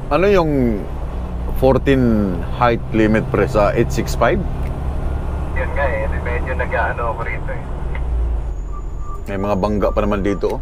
Ano yung 14 height limit pre sa 865? Yun nga eh, medyo nag-ano ako rito eh. May mga bangga pa naman dito.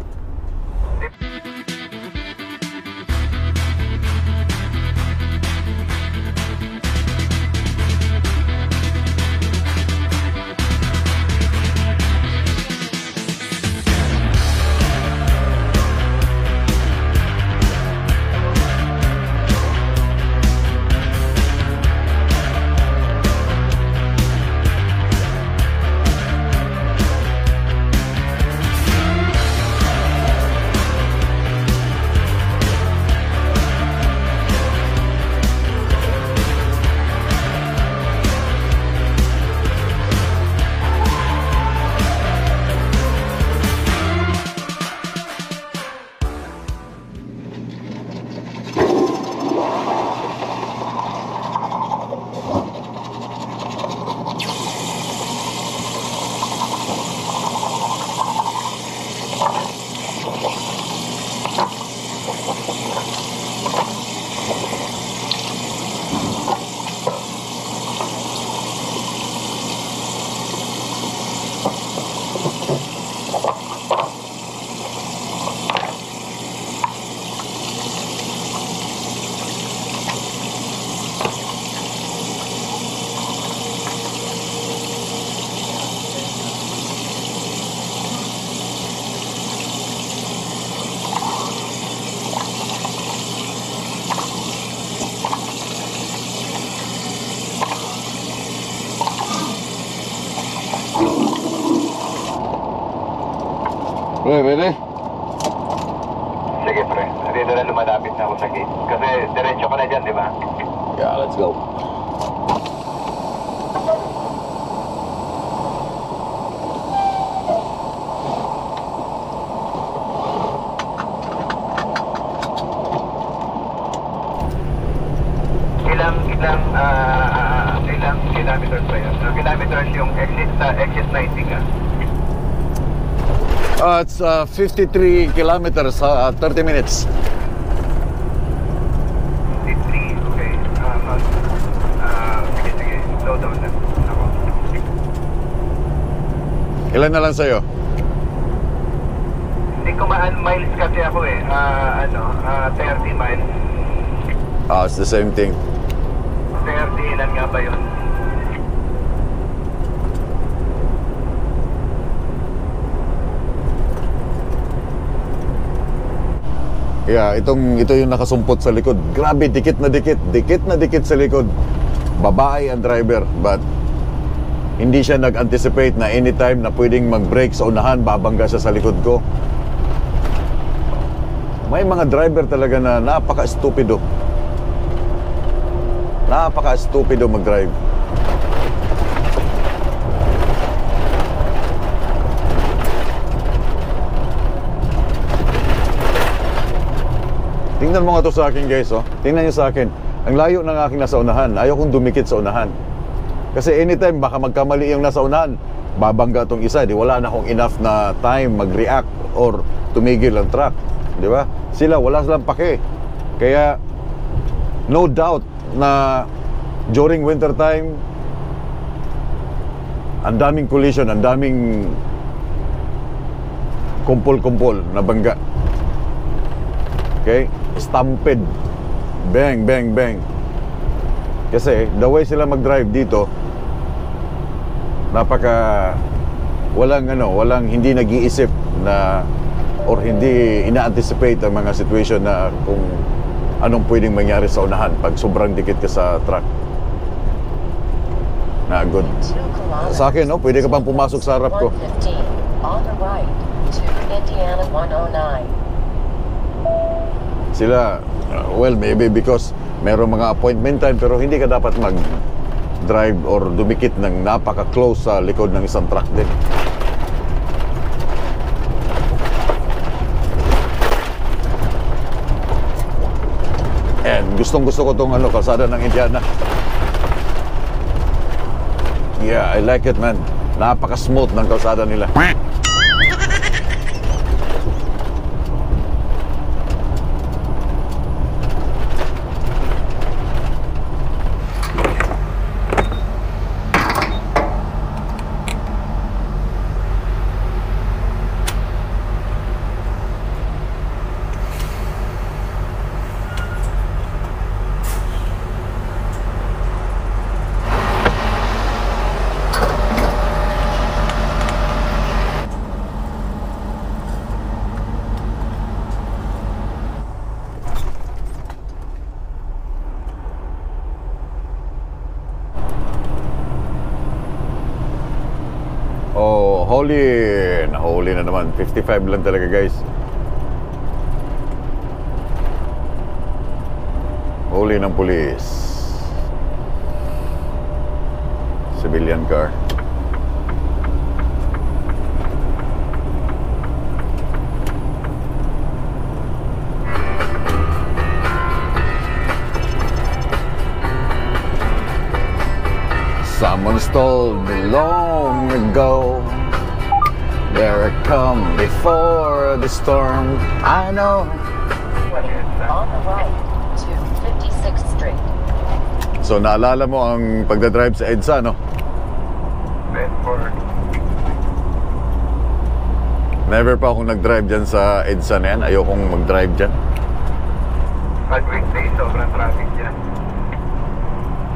Pwede? Sige pre, dito na lumalapit na ako sa gate. Kasi diretso ka na dyan, di ba? Yeah, let's go. Ilang kilometers ba yun? Kilometers yung exit 90 ka. It's 53 kilometers, 30 minutes. 53, okay. Sige, slow down na ako. Ilan na lang sa'yo? Hindi ko miles kasi ako eh. 30 miles. It's the same thing. 30, ilan nga ba yun? Yeah, ito yung nakasumpot sa likod. Grabe, dikit na dikit sa likod. Babae ang driver, but hindi siya nag-anticipate na anytime na pwedeng mag-brake sa unahan, babangga siya sa likod ko. May mga driver talaga na napaka-stupido. Napaka-stupido mag-drive. Tingnan mo nga to sa akin guys, oh. Tingnan niyo sa akin. Ang layo ng aking nasa unahan. Ayaw kong dumikit sa unahan. Kasi anytime baka magkamali yung nasa unahan, babangga tong isa. Di wala na akong enough na time mag-react or tumigil ang truck. Di ba? Sila, wala silang pake. Kaya, no doubt na during winter time, ang daming collision, ang daming kumpol-kumpol na bangga. Okay? Stampede. Bang, bang, bang. Kasi the way sila mag-drive dito, napaka walang hindi nag-iisip na or hindi ina-anticipate ang mga situation na kung anong pwedeng mangyari sa unahan pag sobrang dikit ka sa truck. Na good. Sa akin, no, pwede ka pang pumasok sa harap ko. On the right to Indiana 109. Sila, well, maybe because meron mga appointment time, pero hindi ka dapat mag-drive or dumikit ng napaka-close sa likod ng isang truck din. And gustong-gusto ko tong kalsada ng Indiana. Yeah, I like it, man. Napaka-smooth ng kalsada nila. Nahuli na naman. 55 lang talaga, guys. Huli ng pulis. Civilian car. Someone told me long ago, there come before the storm. I know. On the right to 56th Street. So naalala mo ang pagdadrive sa EDSA, no? Bedford. Never pa akong nag-drive dyan sa EDSA na yan. Ayokong mag-drive dyan. Pag weekday, sobrang traffic dyan.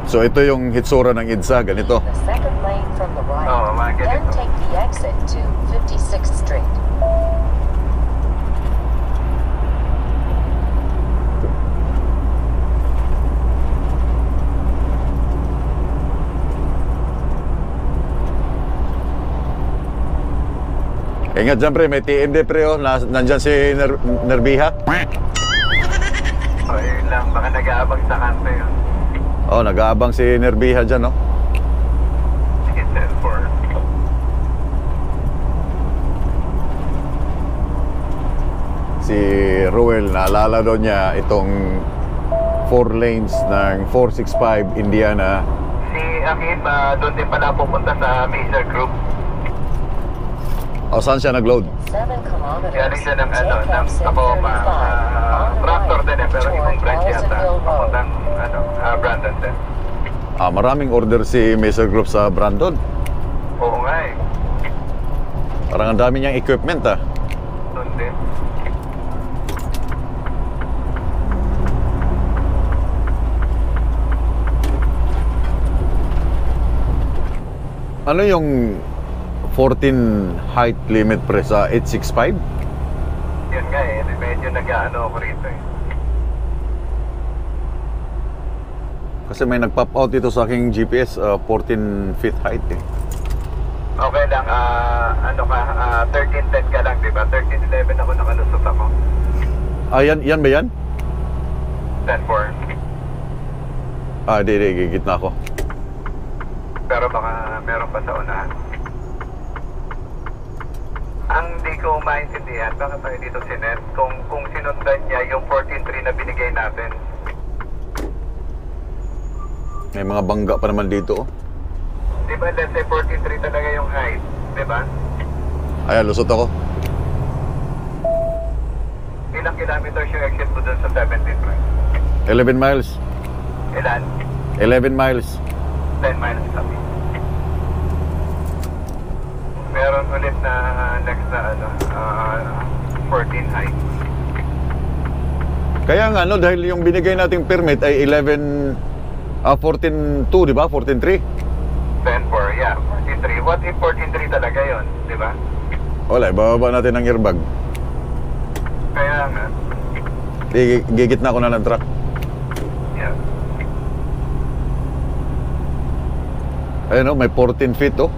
So ito yung hitsura ng EDSA, ganito. The second lane from the right. Oo, mga Then ganito. take the exit to 56th Street. Ingat dyan, pre. May TMD, pre, oh. Nandyan si Nerbiha. O, yun lang. Baka nag-aabang sa kanto yun. Oh, nag-aabang si Nerbiha dyan, no? Sige, 10-4. Si Ruel, naalala daw niya itong 4 lanes ng 465 Indiana. Si Akim, doon din pala pupunta sa Mazer Group. O, saan siya nag-load? 7 kilometers. Galing siya ng, take ng exit Tacoma. 35 on the Tractor din right pero toward ibang branch yata. Ellisonville Road. Papuntang, Brandon din. Maraming order si Mazer Group sa Brandon. Oo nga eh. Parang ang dami niyang equipment, ah. Doon din. Ano yung 14 height limit, pre, sa 865? Yun nga eh. Medyo nag-ano ako rito eh. Kasi may nag-pop out dito sa aking GPS, 14 feet height, eh. Okay lang, 1310 ka lang, di ba? 1311 ako nakalusot ako. Yan ba yan? 10-4. Di, gigit na ako. Pero baka meron pa sa unahan. Ang di ko maintindihan, baka tayo dito sinet, kung sinundan niya yung 14.3 na binigay natin. May mga bangga pa naman dito, oh. Di ba, let's say 14.3 talaga yung height, di ba? Ayan, lusot ako. Ilang kilometers yung exit mo dun sa 17th right? 11 miles. Ilan? 11 miles. 10 miles kami. Meron ulit na next na 14 height. Kaya nga, no, dahil yung binigay nating permit ay 14.2, di ba? 14.3. 10-4, yeah. 14.3. What if 14.3 talaga yun, di ba? Wala, ibababa natin ang airbag. Kaya nga, Gigit na ako na ng truck. yeah. Ayun, oh, may 14 feet, oh.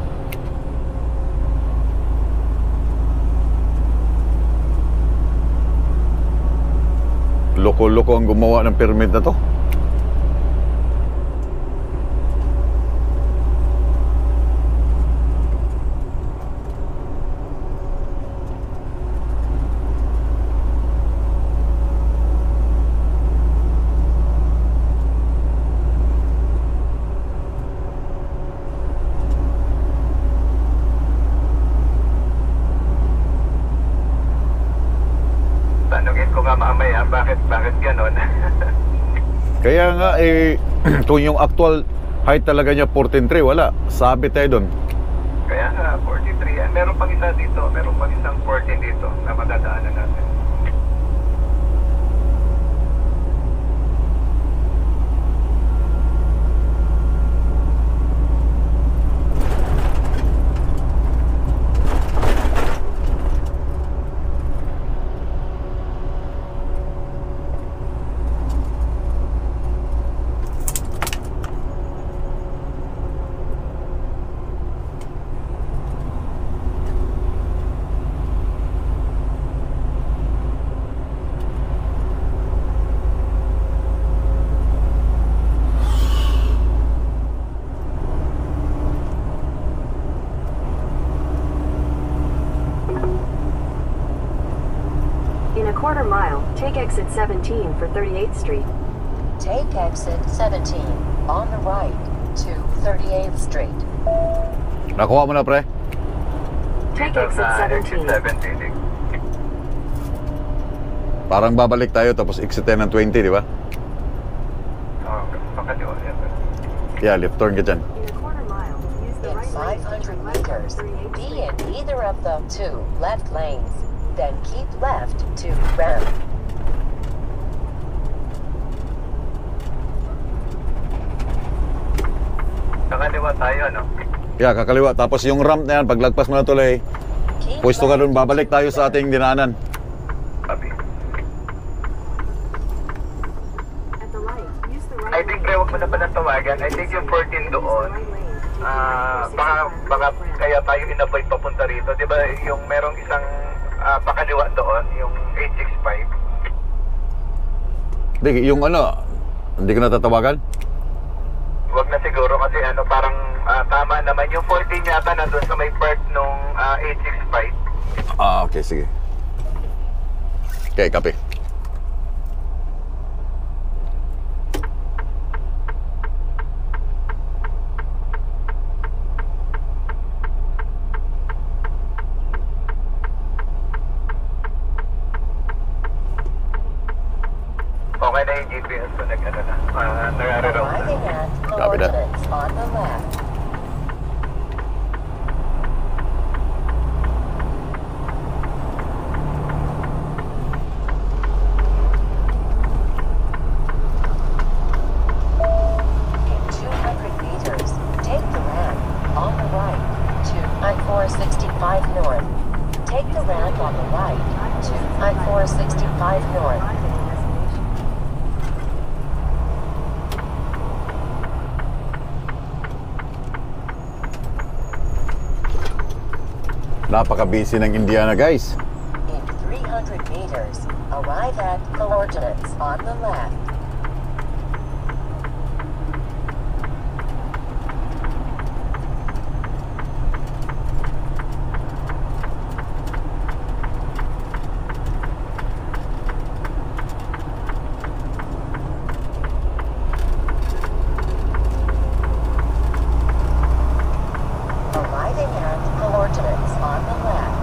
Loko-loko ang gumawa ng permit na to. Tanungin ko nga mamaya, bakit ganon? Kaya nga, kung yung actual height talaga niya 14.3, wala. Sabi tayo doon. Kaya nga, 43. Meron pang isa dito, meron pang isang 14 dito na madadaanan natin. exit 17 for 38th Street. Take exit 17 on the right to 38th Street. Nakuha mo na, pre? Take Dito exit sa exit 17. 17. Parang babalik tayo tapos exit tayo ng 20, di ba? Oh, pakaliwa yan. Yeah, left turn ka dyan. In a quarter mile, use the In right lane to 500 turn left on meters, 38th be Street. in either of the two left lanes. Then keep left to ramp. Kakaliwa tayo, no? Yeah, kakaliwa. Tapos yung ramp na yan, paglagpas mo na tuloy, Keep pwesto ka left dun, babalik tayo sa ating dinaanan. Sabi. At the light, use the right I think, pre, huwag mo na palang tawagan. I think yung 14 doon, baka kaya tayo in-avoid papunta rito. Di ba yung merong isang pakaliwa doon, yung 865? Hindi, yung ano, hindi ka natatawagan? Huwag na siguro kasi parang tama naman. Yung 14 yata nandun sa may part nung 865. Ah, okay, sige. Okay, copy. Okay na yung GPS ko, nag-ano na. Nag-reroute na. Arriving at Copy that. coordinates on the left. In 200 meters, take the ramp on the right to I-465 North. Take the ramp on the right to I-465 North. Arrive at your destination. Napaka-busy ng Indiana, guys. In 300 meters, arrive at coordinates on the left. Arriving at coordinates on the left.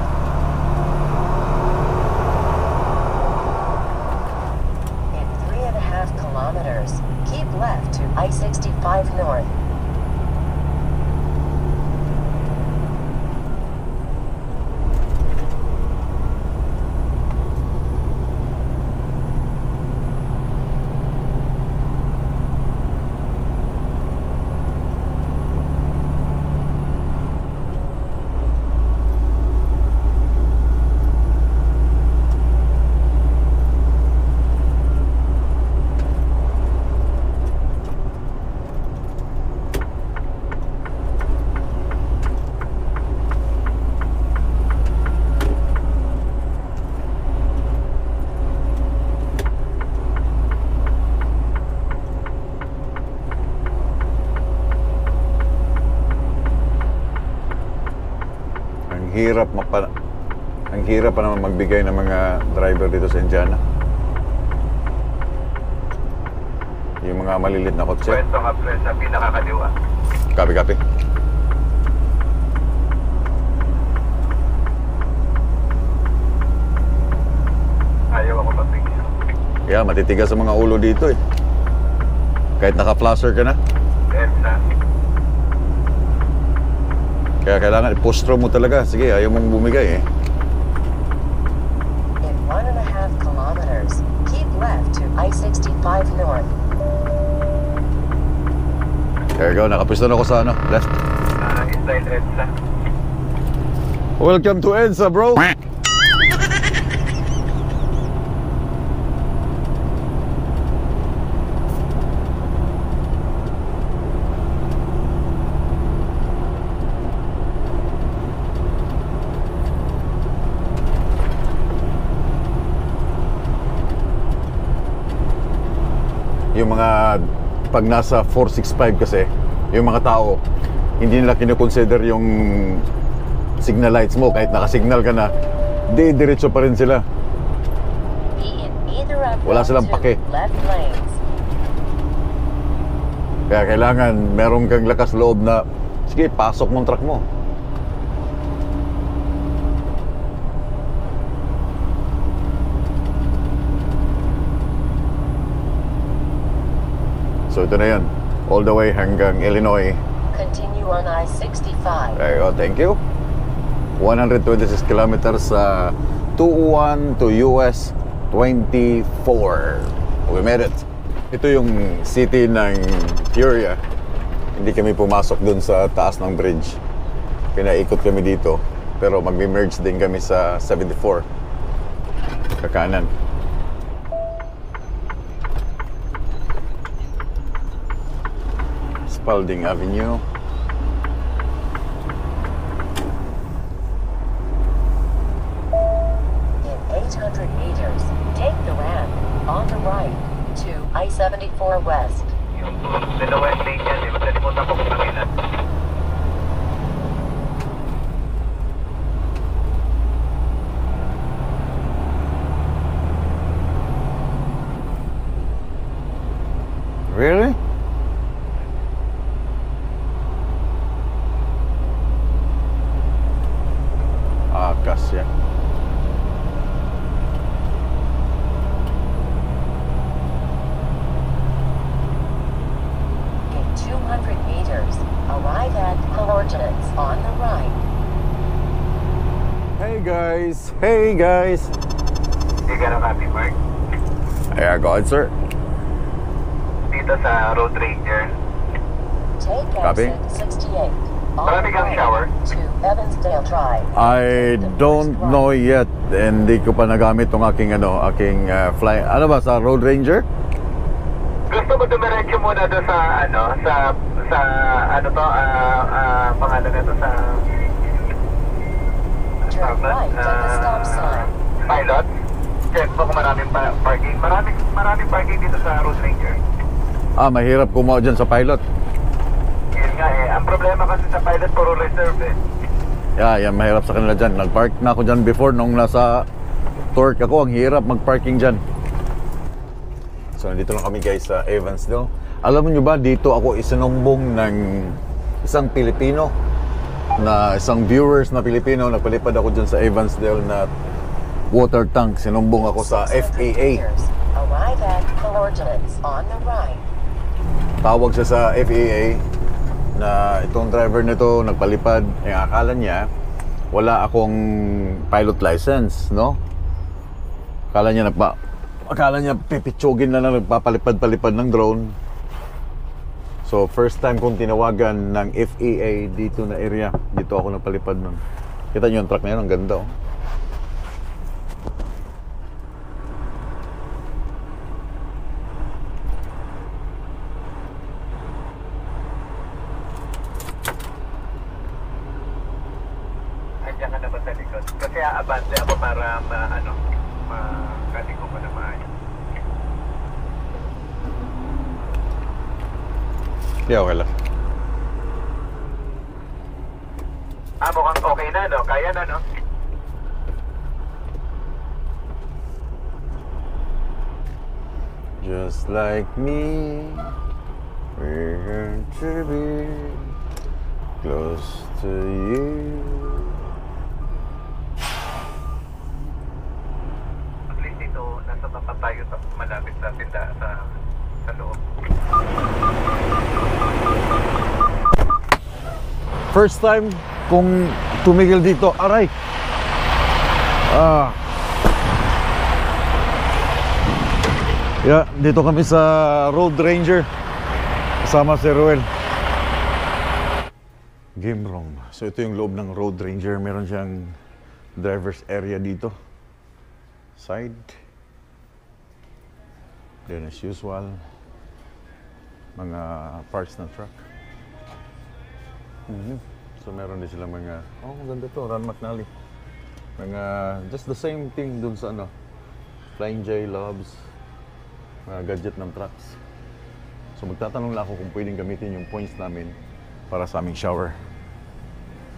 In 3.5 kilometers, keep left to I-65 North. Ang hirap pa naman magbigay ng mga driver dito sa Indiana. Yung mga malilit na kotse. Pwesto nga, pre, sa pinakakaliwa. Copy, copy. Ayaw ako mapigil. Yeah, matitigas sa mga ulo dito eh. Kahit naka-flasher ka na. EDSA. Kaya kailangan i-postro mo talaga. Sige, ayaw mong bumigay eh. In 1.5 kilometers, keep left to I-65 North. There you go, nakapisto na ako sa ano, left. Inside EDSA. Welcome to EDSA, bro! Yung mga pag nasa 465 kasi, yung mga tao hindi nila kinoconsider yung signal lights mo. Kahit nakasignal ka na, di diretso pa rin sila. Be in either of Wala silang two pake. left lanes. Kaya kailangan meron kang lakas loob na, sige, pasok mong truck mo. So ito na yan, all the way hanggang Illinois. Continue on I-65. There you go, thank you. 126 kilometers sa 201 to US 24. We made it. Ito yung city ng Peoria. Hindi kami pumasok dun sa taas ng bridge. Pinaikot kami dito. Pero magme-merge din kami sa 74. Kakanan. Spalding Avenue. In 800 meters, take the ramp on the right to I-74 West. Yung dalawang lane yan, di ba? Nalimutan ko kung nakilan. Really? Akas yan. In 200 meters, arrive at coordinates on the right. Hey guys! Hey guys! Hindi ka na copy, Mark. Yeah, go ahead, sir. Dito sa Road Ranger. Take Copy. exit 68 on Marami the kang right shower? to Evansdale Drive. I don't know yet. Hindi ko pa nagamit tong aking fly. Ano ba sa Road Ranger? Gusto mo dumiretso muna doon sa ano to, pangalan na to sa Turn right at the stop sign. Pilot. Check mo kung maraming parking. Maraming parking dito sa Road Ranger. Mahirap kumuha dyan sa pilot. Yun nga eh. Ang problema kasi sa pilot, puro reserve eh. Yeah, yan, mahirap sa kanila dyan. Nag-park na ako dyan before nung nasa Torque ako. Ang hirap mag-parking dyan. So, nandito lang kami guys sa Evansdale. Alam nyo ba, dito ako isinumbong ng isang Pilipino, na isang viewers na Pilipino. Nagpalipad ako dyan sa Evansdale na water tank. Sinumbong ako sa 600 FAA. meters, arrive at coordinates on the right. Tawag siya sa FAA na itong driver nito nagpalipad. Akala niya wala akong pilot license, no? Akala niya pipitsugin na lang nagpapalipad-palipad ng drone. So first time kong tinawagan ng FAA dito na area. Dito ako nagpalipad nun. Kita niyo yung truck na yun, ang ganda oh. Andiyan ka na ba sa likod? Kasi aabante ako para makaliko ko na maayos. Yeah, okay lang. Mukhang okay na, no? Kaya na, no? Just like me, we're going to be close to you. At least ito, nasa baba tayo malapit sa tinda sa loob. First time kung tumigil dito, aray. Yeah, dito kami sa Road Ranger. Kasama si Ruel. Game room. So ito yung loob ng Road Ranger. Meron siyang driver's area dito. Side. Then as usual, mga parts ng truck. So meron din silang mga, maganda to, Ron McNally. Mga, just the same thing dun sa Flying J, Loves, mga gadget ng trucks. So magtatanong lang ako kung pwedeng gamitin yung points namin para sa aming shower.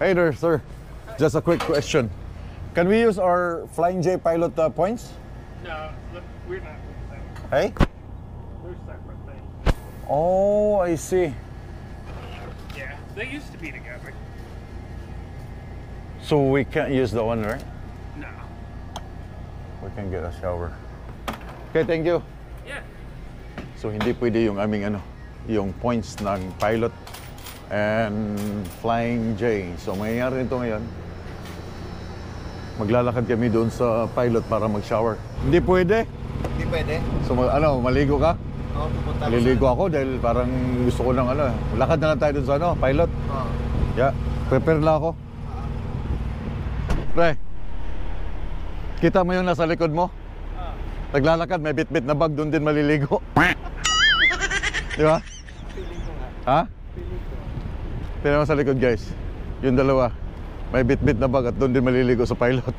Hey there, sir. Just a quick question. Can we use our Flying J pilot points? No, look, we're not. Hey? They're separate things. Oh, I see. Yeah, they used to be together. So we can't use the one, right? No. We can get a shower. Okay, thank you. Yeah. So hindi pwede yung aming yung points ng pilot and Flying J. So mangyayari nito ngayon, maglalakad kami doon sa pilot para mag-shower. Hindi pwede. Hindi pwede. So maligo ka? Oo, pupunta ako Maliligo ako dahil parang gusto ko ng lakad na lang tayo doon sa pilot. Oo. Yeah, prepare lang ako. Pre, kita mo yung nasa likod mo? Naglalakad, may bit-bit na bag, doon din maliligo. Di ba? Feeling ko nga. Ha? Tingnan mo sa likod, guys. Yung dalawa, may bit-bit na bag at doon din maliligo sa pilot.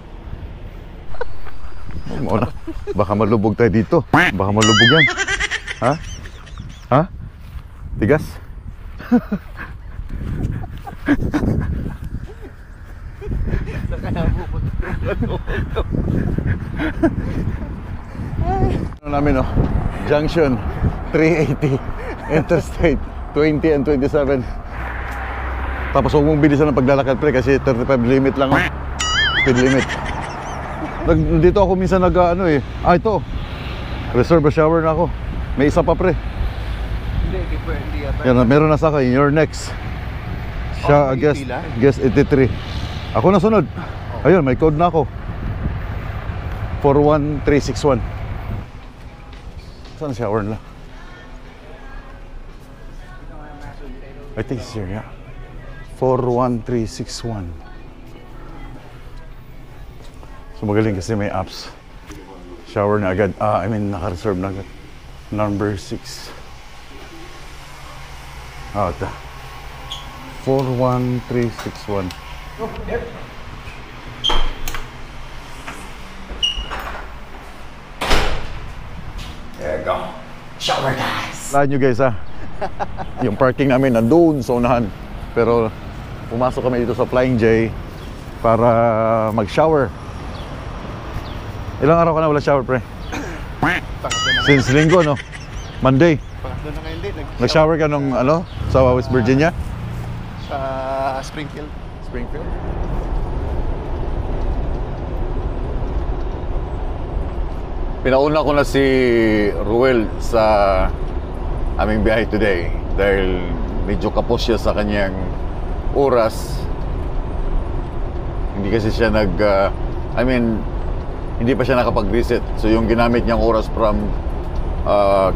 Muna, baka malubog tayo dito. Baka malubog yan. Ha? Ha? Tigas? Ano namin, Junction 380 Interstate 20 and 27. Tapos huwag mong bilisan ng paglalakad, pre, kasi 35 limit lang speed limit. Dito ako minsan ito, reserve a shower na ako. May isa pa, pre. Hindi yata. Yan, meron na sa akin. You're next. Siya, may pila? guess 83. Ako na sunod. Ayun, may code na ako. 41361. Saan shower na? I think it's here, yeah. 41361. So magaling kasi may apps. Shower na agad. Naka-reserve na agad. Number 6. Ito. 41361. There you go. Shower, guys. Lahat nyo, guys, yung parking namin nandun sa unahan. Pero pumasok kami dito sa Flying J para mag-shower. Ilang araw ka na wala shower, pre? Since linggo, no? Monday. Pangatlo na ngayon din. Nag-shower ka nung sa West Virginia? Sa Springfield. Springfield? Pinauna ko na si Ruel sa aming biyahe today dahil medyo kapos siya sa kanyang oras. Hindi kasi siya hindi pa siya nakapag-reset. So yung ginamit niyang oras from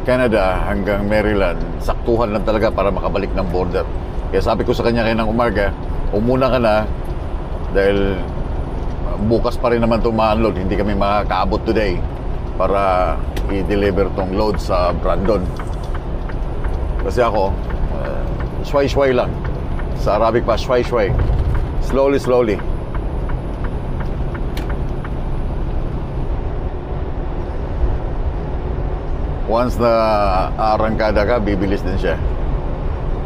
Canada hanggang Maryland, saktuhan lang talaga para makabalik ng border. Kaya sabi ko sa kanya kayo ng umaga, umuna ka na dahil bukas pa rin naman itong ma-unload. Hindi kami makakaabot today para i-deliver tong load sa Brandon. Kasi ako, shway-shway lang. Sa Arabic pa, shway-shway. Slowly. Once na arangkada ka, bibilis din siya.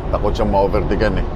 Takot siyang ma-overtaken eh.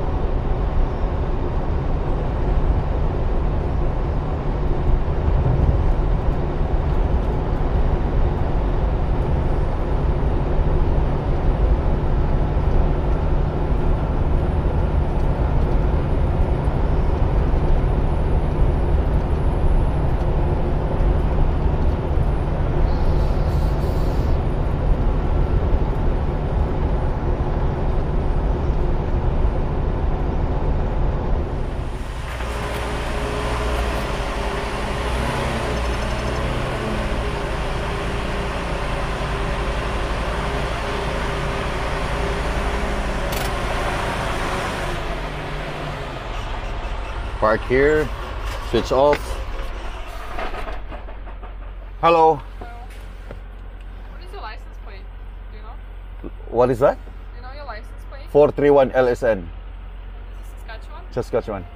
Park here, switch off. Hello. What is your license plate? Do you know? What is that? Do you know your license plate? 431 LSN, Is this Saskatchewan? Saskatchewan.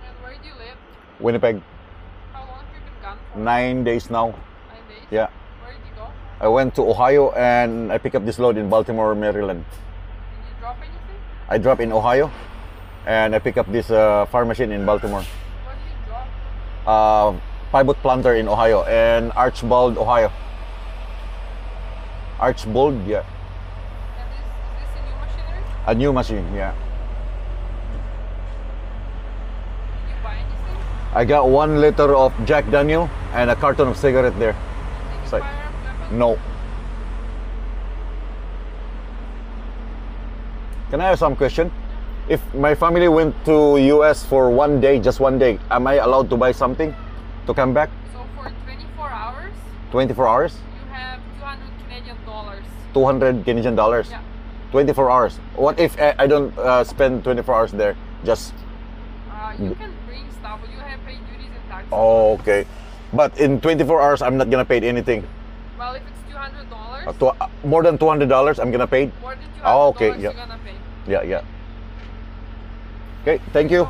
And where do you live? Winnipeg, How long have you been gone for? 9 days now. 9 days? Yeah. Where did you go? I went to Ohio and I picked up this load in Baltimore, Maryland. Did you drop anything? I dropped in Ohio and I picked up this farm machine in Baltimore. What did you drop? Pivot planter in Ohio and Archbold, Ohio. Archbold, yeah. And is this a new machinery? A new machine, yeah. Did you buy anything? I got 1 liter of Jack Daniel and a carton of cigarette there. Any Sorry. firearm weapon? No. Can I ask some question? If my family went to US for 1 day, just 1 day, am I allowed to buy something to come back? So for 24 hours, 24 hours? you have 200 Canadian dollars. 200 Canadian dollars? Yeah. 24 hours. What if I don't spend 24 hours there? Just, You can bring stuff, but you have paid duties and taxes. oh, okay. But in 24 hours, I'm not gonna pay anything. Well, if it's $200, More than $200, I'm gonna pay? more than $200, Oh, okay, yeah. you're gonna pay. Yeah, yeah. Okay, thank you.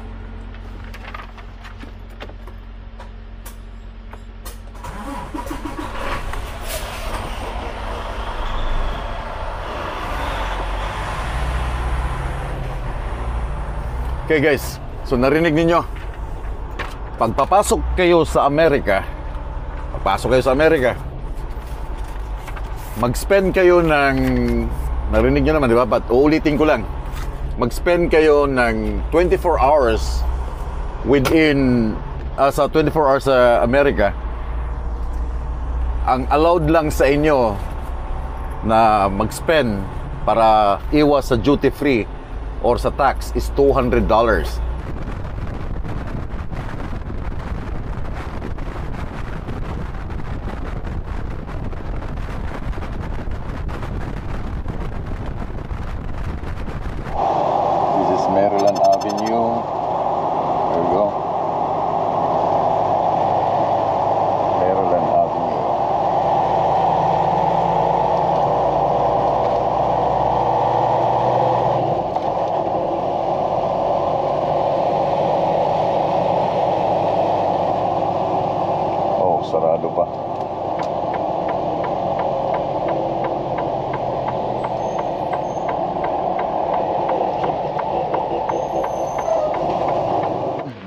Okay guys, so narinig ninyo, pagpapasok kayo sa Amerika, mag-spend kayo ng, narinig nyo naman, di ba? But uulitin ko lang, mag-spend kayo ng 24 hours within, sa 24 hours sa Amerika. Ang allowed lang sa inyo na mag-spend para iwas sa duty free or sa tax is $200. This is Maryland Avenue. There we go. Maryland Avenue. Oh, sarado pa.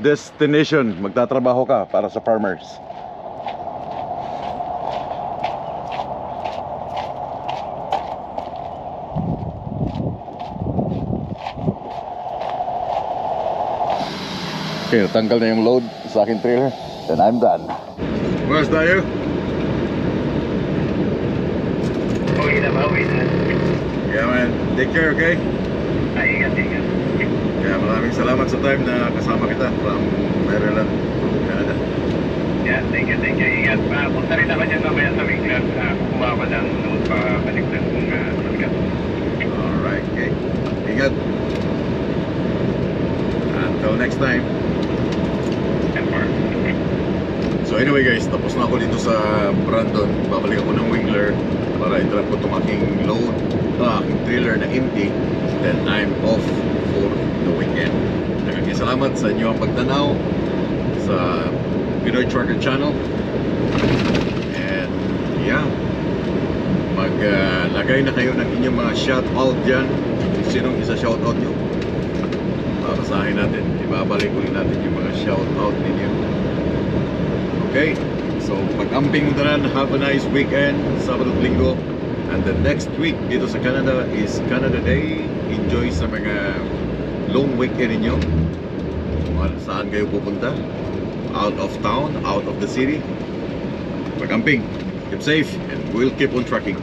Destination, magtatrabaho ka para sa farmers. Okay, natanggal na yung load sa aking trailer. Then I'm done. Where's tayo? Uwi na. Yeah man, take care, okay? Ingat. Kaya maraming salamat sa time na kasama kita from Maryland to Canada. Yeah, thank you. Ingat. Punta rin ako dyan mamaya sa Winkler. Kukuha ko ng load pa baliktad kung sasgat. Alright, okay. Ingat. Until next time. So anyway guys, tapos na ako dito sa Brandon. Babalik ako ng Winkler para i-drop ko itong aking load, aking trailer na empty. Then I'm off for the weekend. Maraming salamat sa inyo ang pagtanaw sa Pinoy Trucker Channel. And yeah, maglagay na kayo ng inyong mga shoutout dyan. Kung sinong isa shoutout nyo, babasahin natin. Ibabalik ulit natin yung mga shoutout ninyo. Okay, so pag-amping mo na, have a nice weekend, Sabado at Linggo. And the next week dito sa Canada is Canada Day. Enjoy sa mga long weekend ninyo. Saan kayo pupunta? Out of town, out of the city. Pag-amping, keep safe, and we'll keep on trucking.